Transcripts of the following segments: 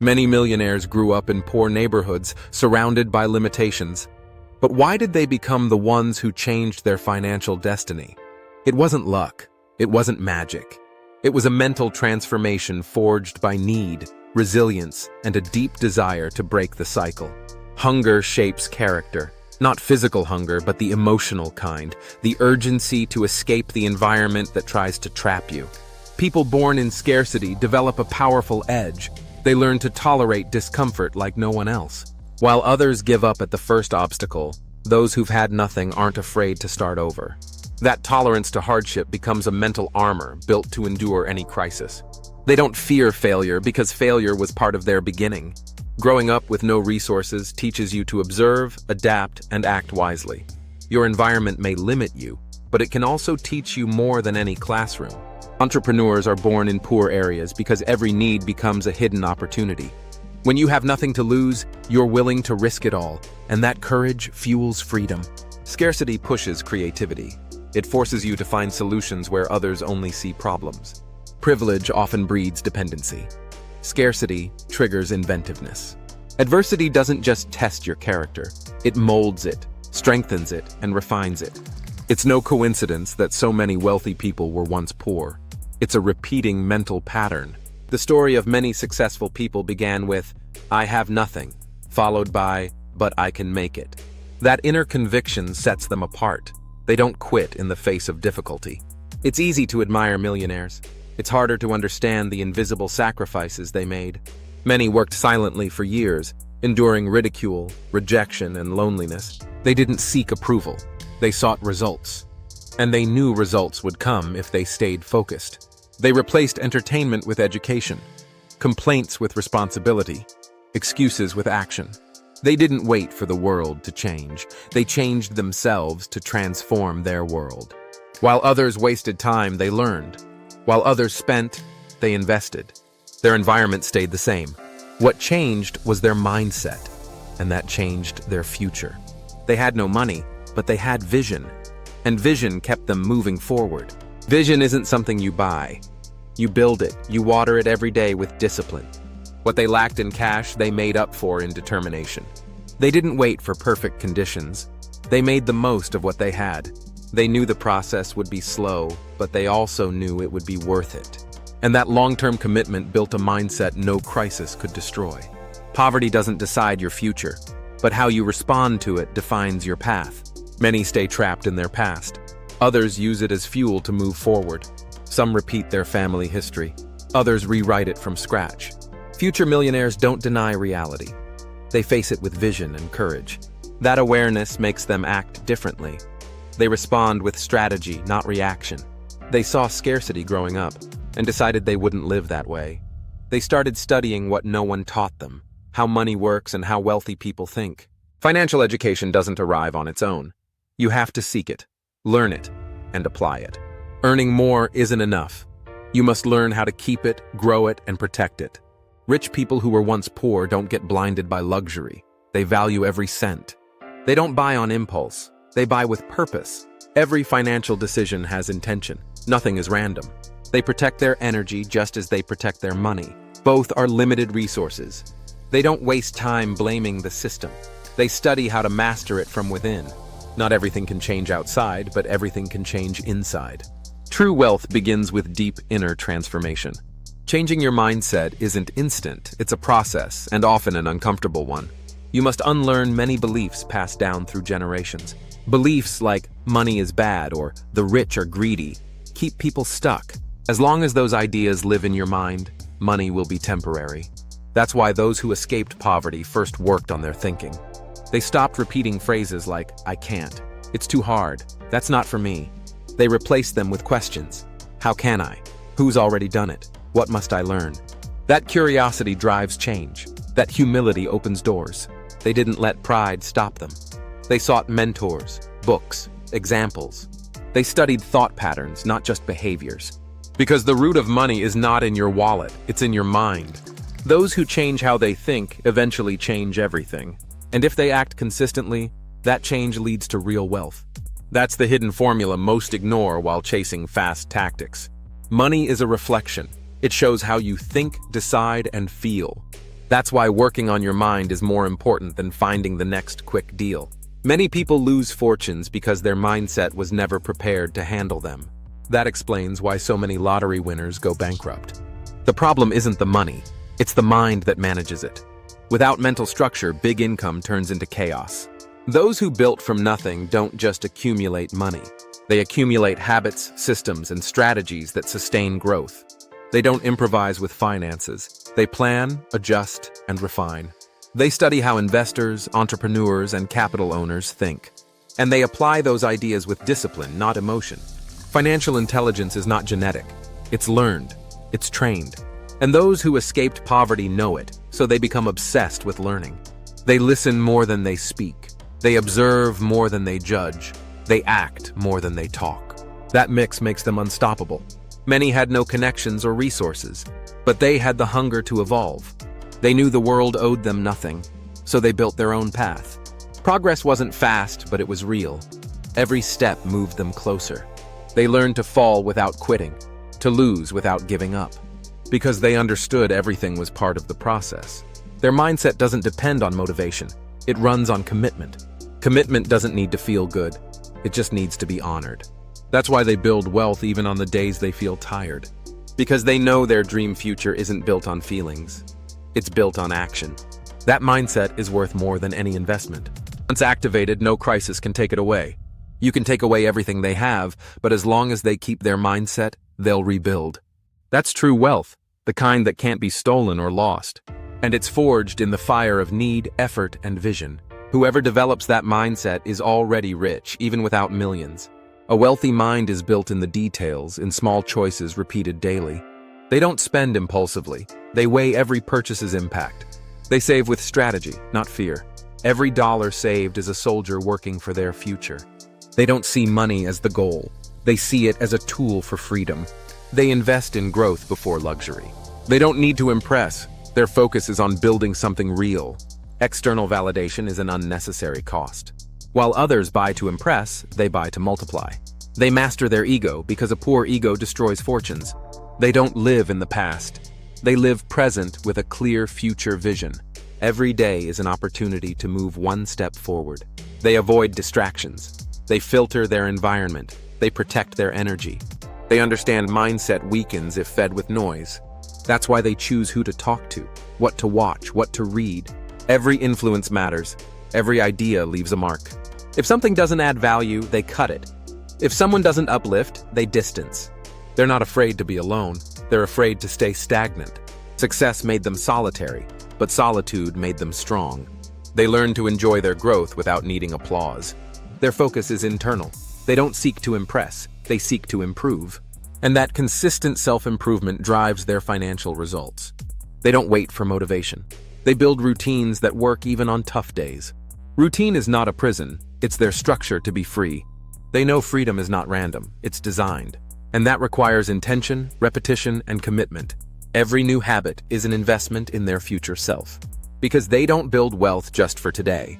Many millionaires grew up in poor neighborhoods, surrounded by limitations. But why did they become the ones who changed their financial destiny? It wasn't luck. It wasn't magic. It was a mental transformation forged by need, resilience, and a deep desire to break the cycle. Hunger shapes character. Not physical hunger, but the emotional kind, the urgency to escape the environment that tries to trap you. People born in scarcity develop a powerful edge. They learn to tolerate discomfort like no one else. While others give up at the first obstacle, those who've had nothing aren't afraid to start over. That tolerance to hardship becomes a mental armor built to endure any crisis. They don't fear failure because failure was part of their beginning. Growing up with no resources teaches you to observe, adapt, and act wisely. Your environment may limit you, but it can also teach you more than any classroom. Entrepreneurs are born in poor areas because every need becomes a hidden opportunity. When you have nothing to lose, you're willing to risk it all, and that courage fuels freedom. Scarcity pushes creativity. It forces you to find solutions where others only see problems. Privilege often breeds dependency. Scarcity triggers inventiveness. Adversity doesn't just test your character, it molds it, strengthens it, and refines it. It's no coincidence that so many wealthy people were once poor. It's a repeating mental pattern. The story of many successful people began with, "I have nothing," followed by, "but I can make it." That inner conviction sets them apart. They don't quit in the face of difficulty. It's easy to admire millionaires. It's harder to understand the invisible sacrifices they made. Many worked silently for years, enduring ridicule, rejection, and loneliness. They didn't seek approval. They sought results. And they knew results would come if they stayed focused. They replaced entertainment with education, complaints with responsibility, excuses with action. They didn't wait for the world to change. They changed themselves to transform their world. While others wasted time, they learned. While others spent, they invested. Their environment stayed the same. What changed was their mindset, and that changed their future. They had no money, but they had vision, and vision kept them moving forward. Vision isn't something you buy. You build it, you water it every day with discipline. What they lacked in cash, they made up for in determination. They didn't wait for perfect conditions. They made the most of what they had. They knew the process would be slow, but they also knew it would be worth it. And that long-term commitment built a mindset no crisis could destroy. Poverty doesn't decide your future, but how you respond to it defines your path. Many stay trapped in their past. Others use it as fuel to move forward. Some repeat their family history. Others rewrite it from scratch. Future millionaires don't deny reality. They face it with vision and courage. That awareness makes them act differently. They respond with strategy, not reaction. They saw scarcity growing up and decided they wouldn't live that way. They started studying what no one taught them, how money works and how wealthy people think. Financial education doesn't arrive on its own. You have to seek it, learn it, and apply it. Earning more isn't enough. You must learn how to keep it, grow it, and protect it. Rich people who were once poor don't get blinded by luxury. They value every cent. They don't buy on impulse. They buy with purpose. Every financial decision has intention. Nothing is random. They protect their energy just as they protect their money. Both are limited resources. They don't waste time blaming the system. They study how to master it from within. Not everything can change outside, but everything can change inside. True wealth begins with deep inner transformation. Changing your mindset isn't instant. It's a process, and often an uncomfortable one. You must unlearn many beliefs passed down through generations. Beliefs like money is bad or the rich are greedy keep people stuck. As long as those ideas live in your mind, money will be temporary. That's why those who escaped poverty first worked on their thinking. They stopped repeating phrases like, "I can't," "It's too hard," "That's not for me." They replaced them with questions. How can I? Who's already done it? What must I learn? That curiosity drives change. That humility opens doors. They didn't let pride stop them. They sought mentors, books, examples. They studied thought patterns, not just behaviors. Because the root of money is not in your wallet, it's in your mind. Those who change how they think eventually change everything. And if they act consistently, that change leads to real wealth. That's the hidden formula most ignore while chasing fast tactics. Money is a reflection. It shows how you think, decide, and feel. That's why working on your mind is more important than finding the next quick deal. Many people lose fortunes because their mindset was never prepared to handle them. That explains why so many lottery winners go bankrupt. The problem isn't the money, it's the mind that manages it. Without mental structure, big income turns into chaos. Those who built from nothing don't just accumulate money. They accumulate habits, systems, and strategies that sustain growth. They don't improvise with finances. They plan, adjust, and refine. They study how investors, entrepreneurs, and capital owners think. And they apply those ideas with discipline, not emotion. Financial intelligence is not genetic. It's learned. It's trained. And those who escaped poverty know it, so they become obsessed with learning. They listen more than they speak. They observe more than they judge. They act more than they talk. That mix makes them unstoppable. Many had no connections or resources, but they had the hunger to evolve. They knew the world owed them nothing, so they built their own path. Progress wasn't fast, but it was real. Every step moved them closer. They learned to fall without quitting, to lose without giving up, because they understood everything was part of the process. Their mindset doesn't depend on motivation. It runs on commitment. Commitment doesn't need to feel good. It just needs to be honored. That's why they build wealth even on the days they feel tired. Because they know their dream future isn't built on feelings. It's built on action. That mindset is worth more than any investment. Once activated, no crisis can take it away. You can take away everything they have, but as long as they keep their mindset, they'll rebuild. That's true wealth, the kind that can't be stolen or lost. And it's forged in the fire of need, effort, and vision. Whoever develops that mindset is already rich, even without millions. A wealthy mind is built in the details, in small choices repeated daily. They don't spend impulsively. They weigh every purchase's impact. They save with strategy, not fear. Every dollar saved is a soldier working for their future. They don't see money as the goal. They see it as a tool for freedom. They invest in growth before luxury. They don't need to impress. Their focus is on building something real. External validation is an unnecessary cost. While others buy to impress, they buy to multiply. They master their ego because a poor ego destroys fortunes. They don't live in the past. They live present with a clear future vision. Every day is an opportunity to move one step forward. They avoid distractions. They filter their environment. They protect their energy. They understand mindset weakens if fed with noise. That's why they choose who to talk to, what to watch, what to read. Every influence matters. Every idea leaves a mark. If something doesn't add value, they cut it. If someone doesn't uplift, they distance. They're not afraid to be alone. They're afraid to stay stagnant. Success made them solitary, but solitude made them strong. They learn to enjoy their growth without needing applause. Their focus is internal. They don't seek to impress, they seek to improve. And that consistent self-improvement drives their financial results. They don't wait for motivation. They build routines that work even on tough days. Routine is not a prison, it's their structure to be free. They know freedom is not random, it's designed. And that requires intention, repetition, and commitment. Every new habit is an investment in their future self. Because they don't build wealth just for today.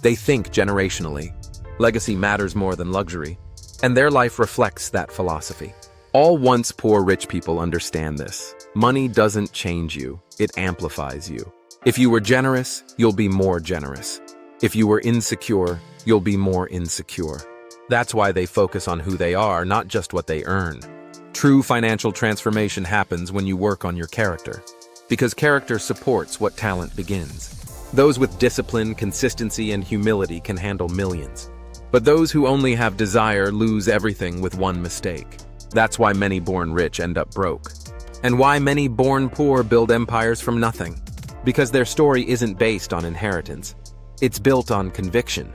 They think generationally. Legacy matters more than luxury. And their life reflects that philosophy. All once poor rich people understand this. Money doesn't change you, it amplifies you. If you were generous, you'll be more generous. If you were insecure, you'll be more insecure. That's why they focus on who they are, not just what they earn. True financial transformation happens when you work on your character. Because character supports what talent begins. Those with discipline, consistency, and humility can handle millions. But those who only have desire lose everything with one mistake. That's why many born rich end up broke. And why many born poor build empires from nothing. Because their story isn't based on inheritance. It's built on conviction.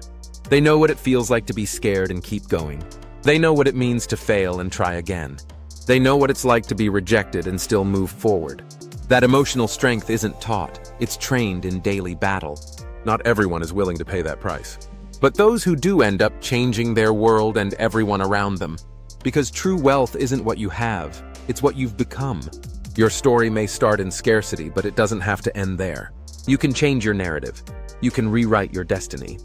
They know what it feels like to be scared and keep going. They know what it means to fail and try again. They know what it's like to be rejected and still move forward. That emotional strength isn't taught, it's trained in daily battle. Not everyone is willing to pay that price. But those who do end up changing their world and everyone around them. Because true wealth isn't what you have, it's what you've become. Your story may start in scarcity, but it doesn't have to end there. You can change your narrative. You can rewrite your destiny.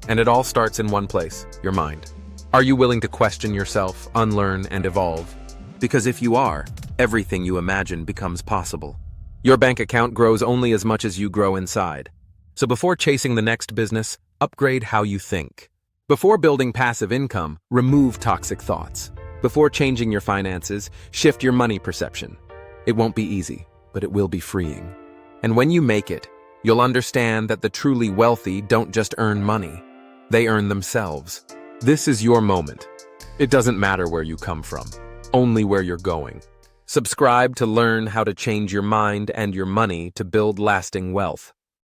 And it all starts in one place, your mind. Are you willing to question yourself, unlearn, and evolve? Because if you are, everything you imagine becomes possible. Your bank account grows only as much as you grow inside. So before chasing the next business, upgrade how you think. Before building passive income, remove toxic thoughts. Before changing your finances, shift your money perception. It won't be easy, but it will be freeing. And when you make it, you'll understand that the truly wealthy don't just earn money. They earn themselves. This is your moment. It doesn't matter where you come from, only where you're going. Subscribe to learn how to change your mind and your money to build lasting wealth.